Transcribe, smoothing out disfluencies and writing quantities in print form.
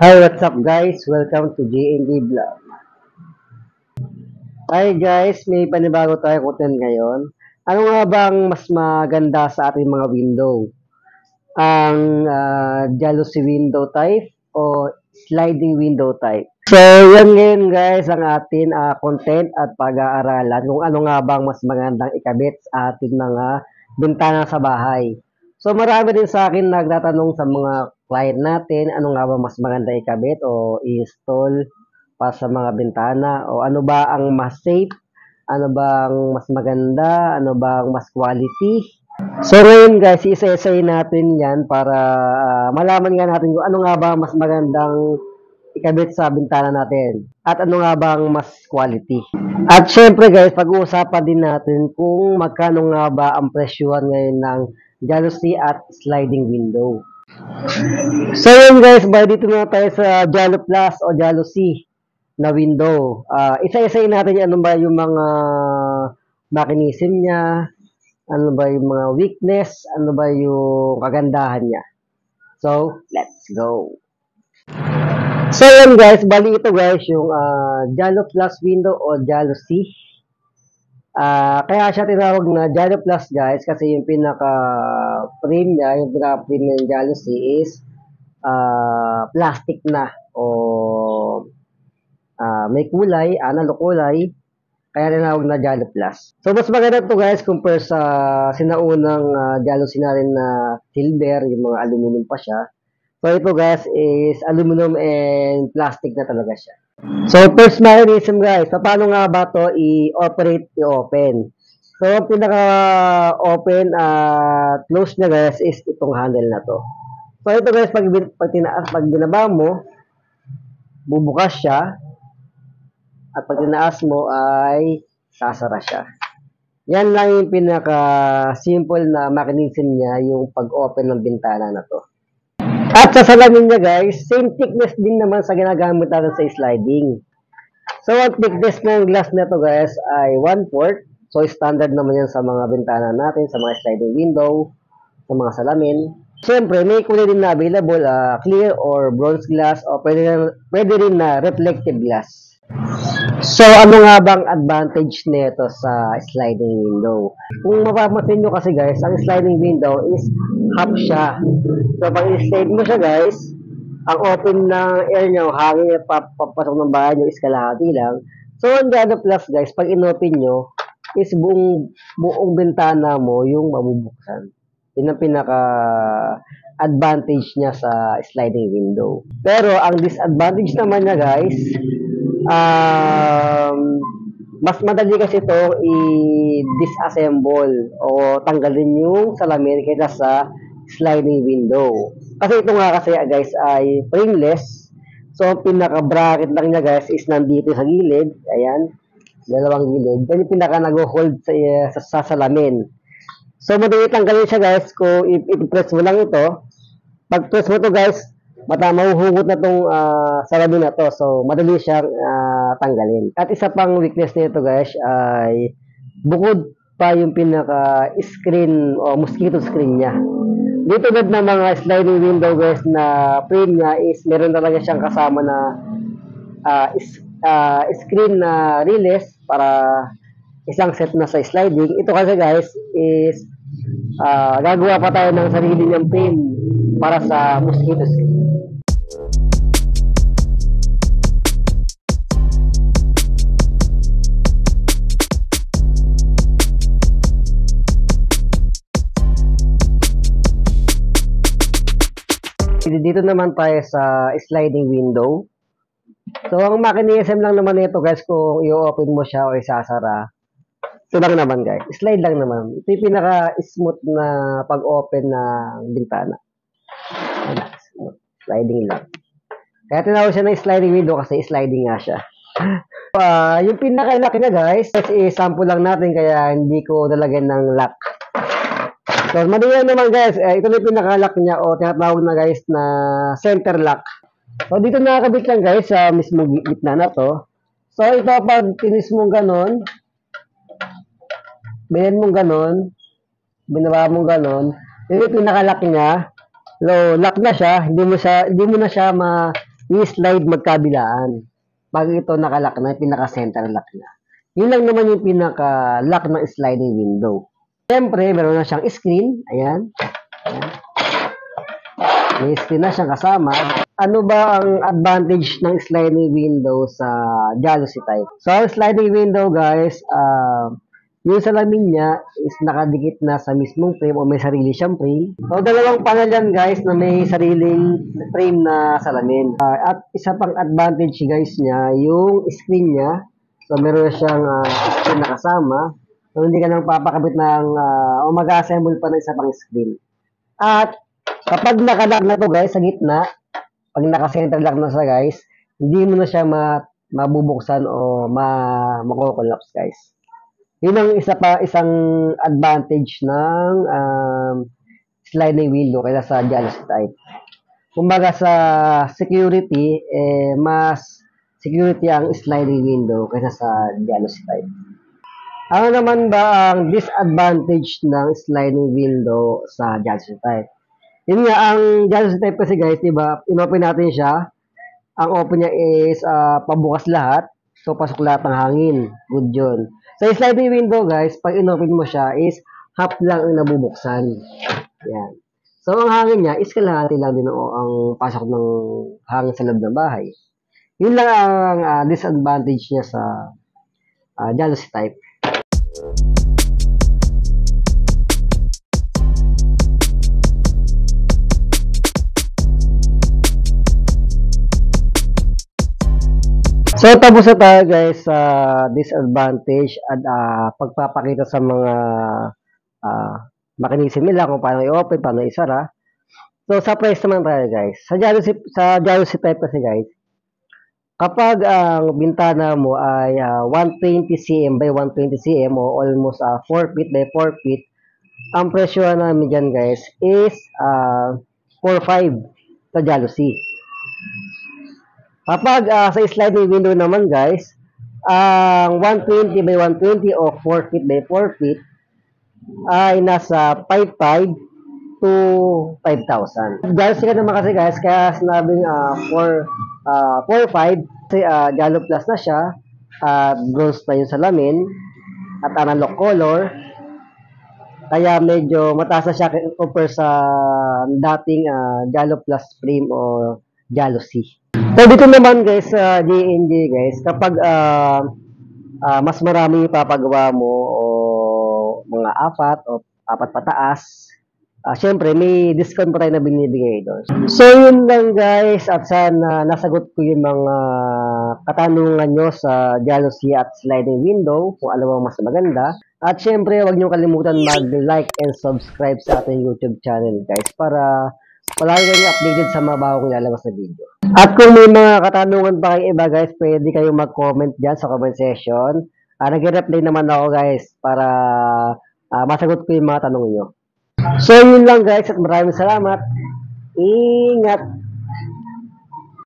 Hi, what's up guys? Welcome to JND Vlog. Hi guys, may panibago tayo content ngayon. Ano nga bang mas maganda sa ating mga window? Ang jalousie window type o sliding window type? So, yan ngayon guys ang ating content at pag-aaralan kung ano nga bang mas magandang ikabit sa ating mga bintana sa bahay. So, marami din sa akin nagtatanong sa mga client natin, ano nga ba mas maganda ikabit o i-install para sa mga bintana o ano ba ang mas safe, ano bang mas maganda, ano bang mas quality. So ngayon guys, isa-isay natin yan para malaman nga natin kung ano nga ba mas magandang ikabit sa bintana natin at ano nga bang mas quality. At syempre guys, pag-uusapan din natin kung magkano nga ba ang presyuhan ngayon ng jalousie at sliding window. So yun guys, bali dito na tayo sa Jalo Plus o jalousie na window. Isa-isay natin ano ba yung mga mechanism niya, ano ba yung mga weakness, ano ba yung kagandahan niya. So, let's go. So yun guys, bali ito guys yung Jalo Plus window o jalousie. Kaya siya tinawag na Jalo Plus guys kasi yung pinaka-frame niya, yung pinaka-frame ng jalousie is plastic na o may kulay, analog kulay, kaya tinawag na Jalo Plus. So, mas maganda to guys compare sa sinaunang jalousie natin na silver, yung mga aluminum pa siya. So, ito guys is aluminum and plastic na talaga siya. So, first mechanism guys, paano nga ba to i-operate, i-open? So, ang pinaka-open close na guys is itong handle na to. So, ito guys, pag binaba mo, bubukas siya. At pag tinaas mo ay sasara siya. Yan lang yung pinaka-simple na mechanism niya, yung pag-open ng bintana na to. At sa salamin niya guys, same thickness din naman sa ginagamit natin sa sliding. So, ang thickness ng glass na to guys ay 1/4. So, standard naman yan sa mga bintana natin, sa mga sliding window, sa mga salamin. Siyempre, may kulay din na available, clear or bronze glass, o pwede rin na reflective glass. So, ano nga bang advantage nito sa sliding window? Kung mapapansin nyo kasi guys, ang sliding window is half siya. So, pag i-slide mo siya guys, ang open ng air nyo, hangin papasok ng bahay nyo is kalahati lang. So, ang Jalo Plus guys, pag in-open nyo, is buong bintana mo yung mabubuksan. Yun ang pinaka-advantage niya sa sliding window. Pero, ang disadvantage naman niya guys, mas madali kasi ito i-disassemble o tanggalin yung salamin kaysa sa sliding window. Kasi ito nga kasi guys ay frameless. So, ang pinaka-bracket lang niya guys is nandito sa gilid. Ayan, dalawang gilid. Yan yung pinaka-nag-hold sa salamin. So, madali tanggalin siya guys kung i-press mo lang ito. Pag-press mo to guys, mahuhugot na itong salamin na to. So, madali siyang tanggalin. At isa pang weakness nito guys ay bukod pa yung pinaka-screen o mosquito screen niya. Dito na mga sliding window guys na frame niya is meron talaga siyang kasama na screen na release para isang set na sa sliding. Ito kasi guys is gagawa pa tayo ng sarili niyang frame para sa mosquito screen. Dito naman tayo sa sliding window. So, ang mechanism lang naman nito guys, kung i-open mo siya o isasara, ito lang naman guys, slide lang naman. Ito yung pinaka-smooth na pag-open ng bintana. Sliding lang. Kaya tinawag siya ng sliding window kasi sliding nga siya. Yung pinaka-lock niya guys, i-sample lang natin kaya hindi ko nalagyan ng lock. So, madali naman guys, ito na yung pinaka-lock niya o tinatawag na guys na center lock. So, dito nakakabit lang guys sa mismo gitna na to. So, ito pag tinis mong ganon, binend mong ganon, binaba mong ganon, ito yung pinaka-lock niya. So, lock na siya, hindi mo na siya i-slide magkabilaan. Pag ito nakalock na, pinaka-center lock na. Yun lang naman yung pinaka-lock ng sliding window. Siyempre, meron na siyang screen. Ayan. Ayan. May screen na siyang kasama. Ano ba ang advantage ng sliding window sa Jalousie type? So, ang sliding window, guys, yung salamin niya is nakadikit na sa mismong frame o may sarili siyang frame. So, dalawang panel yan, guys, na may sariling frame na salamin. At isa pang advantage, guys, niya, yung screen niya. So, meron siyang screen na kasama. So, hindi ka nang papakabit ng o mag-assemble pa ng isa pang screen. At kapag nakalock na to, guys, sa gitna, pag naka-center lock na siya, guys, hindi mo na siya mabubuksan o makokollapse, guys. Yun ang isang advantage ng sliding window kaysa sa Jalousie type. Kumbaga sa security, mas security ang sliding window kaysa sa Jalousie type. Ano naman ba ang disadvantage ng sliding window sa Jalousie type? Yun nga, ang Jalousie type kasi, guys, diba, inopen natin siya. Ang open niya is pabukas lahat. So, pasok lahat ng hangin. Good yun. Sa sliding window, guys, pag inopen mo siya is half lang ang nabubuksan. Yan. So, ang hangin niya is kalahati lang din ang pasok ng hangin sa loob ng bahay. Yun lang ang disadvantage niya sa Jalousie type. So, tapos na tayo, guys, sa disadvantage at pagpapakita sa mga makinisip nila kung paano i-open, paano isara. So, sa price naman tayo, guys. Sa Jalousie type kasi, guys, kapag ang bintana mo ay 120 cm by 120 cm o almost 4 feet by 4 feet, ang presyo namin dyan, guys, is 4.5 sa Jalousie. Kapag sa sliding window naman, guys, ang 120 by 120 o 4 feet by 4 feet ay nasa 5.5 to 5,000. Jalousie ka naman kasi, guys, kaya sinabing 4.5 kasi Jalo Plus na siya at bronze na yung salamin at analog color. Kaya medyo mataas na siya compare sa dating Jalo Plus frame o Jalousie. So, dito naman, guys, sa JNJ, guys, kapag mas marami ipapagawa mo o mga apat pataas, syempre, may discount pa tayo na binibigay doon. So, yun lang, guys, at sana nasagot ko yung mga katanungan nyo sa Jalousie at sliding window, kung alam mo mas maganda. At syempre, huwag nyo kalimutan mag-like and subscribe sa ating YouTube channel, guys, para palagi kayo updated sa mga bagong lalabas na video. At kung may mga katanungan pa kayo iba, guys, pwede kayong mag-comment dyan sa comment section. Nag-reply naman ako, guys, para masagot ko yung mga tanong nyo. So, yun lang, guys, at maraming salamat. Ingat!